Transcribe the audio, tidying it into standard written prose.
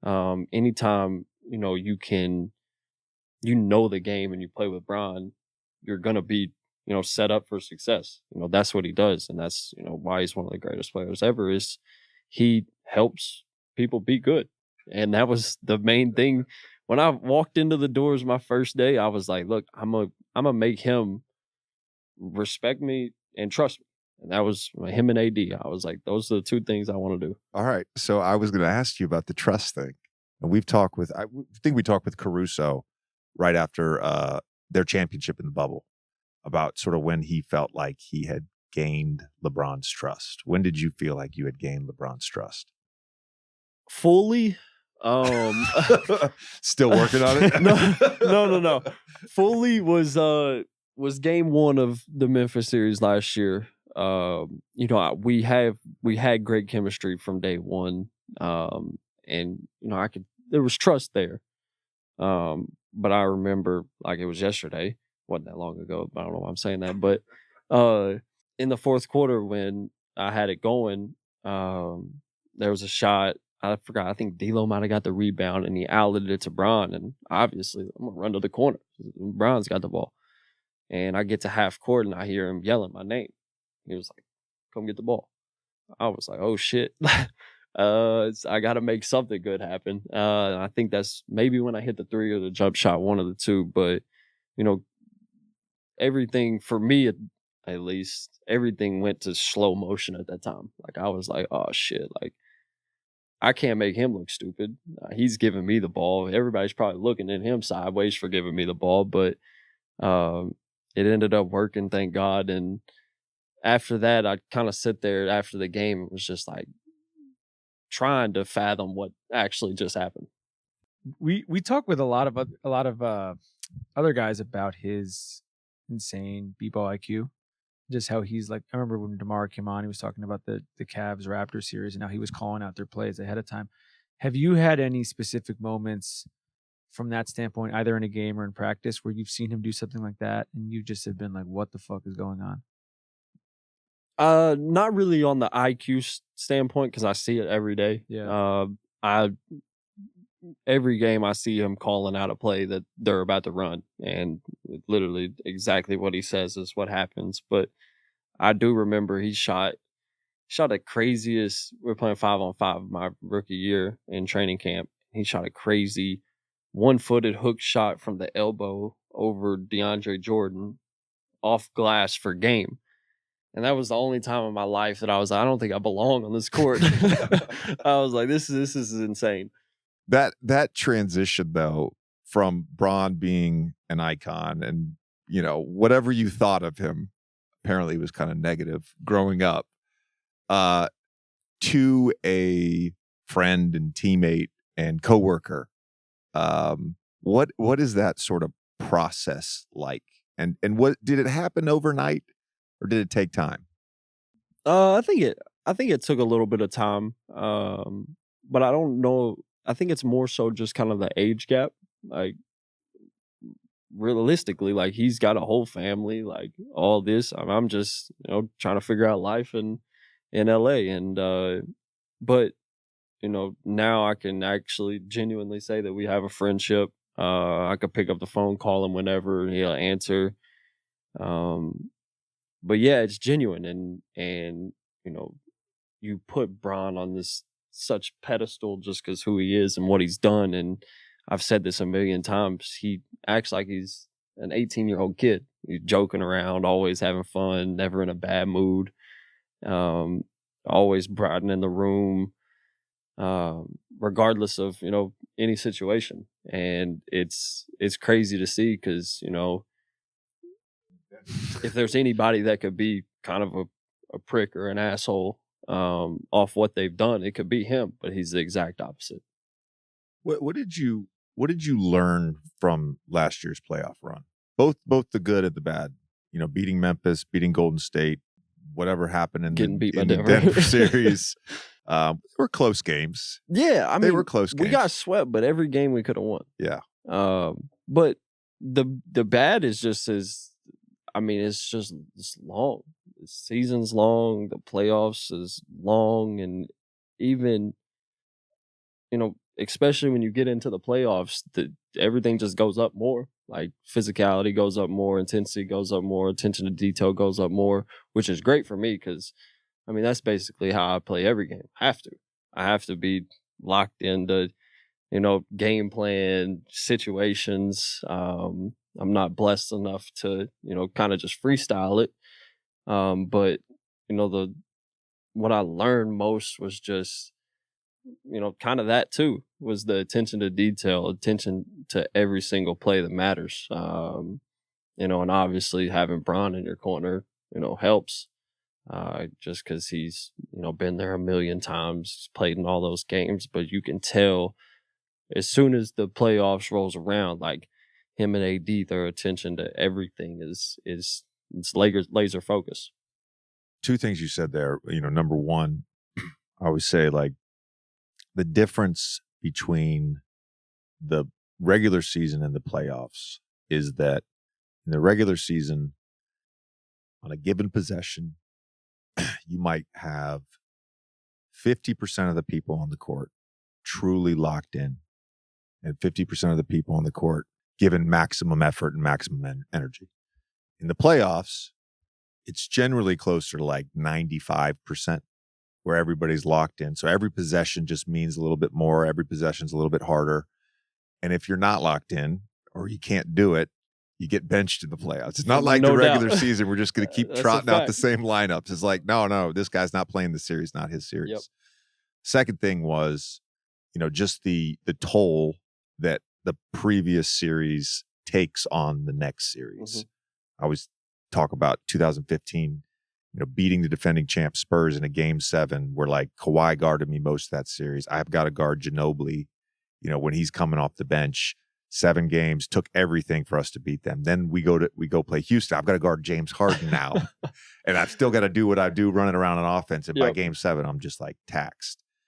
Anytime, the game and you play with Bron, you're gonna be, set up for success. That's what he does, and that's why he's one of the greatest players ever. Is he helps people be good, and that was the main thing. When I walked into the doors my first day, I was like, "Look, I'm gonna make him respect me and trust me." And that was him and AD. I was like, "Those are the two things I want to do." All right. So I was going to ask you about the trust thing. And we've talked with, I think we talked with Caruso right after their championship in the bubble about sort of when he felt like he had gained LeBron's trust. When did you feel like you had gained LeBron's trust? Fully, Still working on it? No. Fully was game one of the Memphis series last year. We had great chemistry from day one. And there was trust there. But I remember like it was yesterday, wasn't that long ago. I don't know why I'm saying that, but in the fourth quarter when I had it going, there was a shot. I forgot. I think D'Lo might have got the rebound and he outlet it to Bron. And obviously, I'm gonna run to the corner. Bron's got the ball, and I get to half court and I hear him yelling my name. He was like, "Come get the ball." I was like, "Oh shit." I got to make something good happen. I think that's maybe when I hit the three or the jump shot, one of the two. But you know, everything for me, at least, everything went to slow motion at that time. Like I was like, "Oh shit!" Like I can't make him look stupid. He's giving me the ball. Everybody's probably looking at him sideways for giving me the ball, but um, it ended up working, thank God. And after that, I kind of sit there after the game. It was just like trying to fathom what actually just happened. We talk with a lot of other guys about his insane b-ball IQ, just how he's like. I remember when DeMar came on, he was talking about the Cavs Raptors series and how he was calling out their plays ahead of time. Have you had any specific moments from that standpoint, either in a game or in practice, where you've seen him do something like that and you just have been like, "What the fuck is going on?" Not really on the IQ standpoint because I see it every day. Yeah. I every game I see him calling out a play that they're about to run, and literally exactly what he says is what happens. But I do remember he shot the craziest. We're playing 5-on-5 my rookie year in training camp. He shot a crazy one-footed hook shot from the elbow over DeAndre Jordan off glass for game. And that was the only time in my life that I was like, I don't think I belong on this court. I was like, this is insane. That transition though, from Bron being an icon and whatever you thought of him, apparently was kind of negative growing up, to a friend and teammate and coworker. What is that sort of process like? And what did it happen overnight or did it take time? I think it took a little bit of time. But I don't know. I think it's more so just kind of the age gap. Like realistically, like he's got a whole family, like all this. I'm just, trying to figure out life in LA. And but now I can actually genuinely say that we have a friendship. I could pick up the phone, call him whenever, he'll answer. But yeah, it's genuine, and you put Bron on this such pedestal just because who he is and what he's done. And I've said this a million times. He acts like he's an 18-year-old kid. He's joking around, always having fun, never in a bad mood. Always brightening the room, regardless of any situation. And it's crazy to see because if there's anybody that could be kind of a prick or an asshole off what they've done, it could be him, but he's the exact opposite. What did you learn from last year's playoff run? Both the good and the bad. Beating Memphis, beating Golden State, whatever happened in the Denver series. Were close games. Yeah, I mean, they were close games. We got swept, but every game we could have won. Yeah. But the bad is just it's long. The season's long. The playoffs is long, and even especially when you get into the playoffs, everything just goes up more. Like physicality goes up more, intensity goes up more, attention to detail goes up more, which is great for me because, I mean, that's basically how I play every game. I have to be locked into, game plan situations. I'm not blessed enough to, kind of just freestyle it. But what I learned most was just, kind of that too, was the attention to detail, attention to every single play that matters. And obviously having Bron in your corner, helps. Just because he's, been there a million times, played in all those games, but you can tell as soon as the playoffs rolls around, like him and AD, their attention to everything is it's laser focus. Two things you said there. Number one, I always say like the difference between the regular season and the playoffs is that in the regular season, on a given possession, you might have 50% of the people on the court truly locked in and 50% of the people on the court given maximum effort and maximum energy. In the playoffs, it's generally closer to like 95% where everybody's locked in. So every possession just means a little bit more. Every possession's a little bit harder. And if you're not locked in or you can't do it, you get benched in the playoffs. It's not like the regular season. We're just going to keep trotting out the same lineups. It's like, no, this guy's not playing the series, not his series. Yep. Second thing was, just the toll that the previous series takes on the next series. Mm-hmm. I always talk about 2015, beating the defending champ Spurs in a game 7 where like Kawhi guarded me most of that series. I've got to guard Ginobili, when he's coming off the bench. 7 games, took everything for us to beat them. Then we go play Houston. I've got to guard James Harden now. And I've still got to do what I do running around on offense. And by game 7, I'm just like taxed.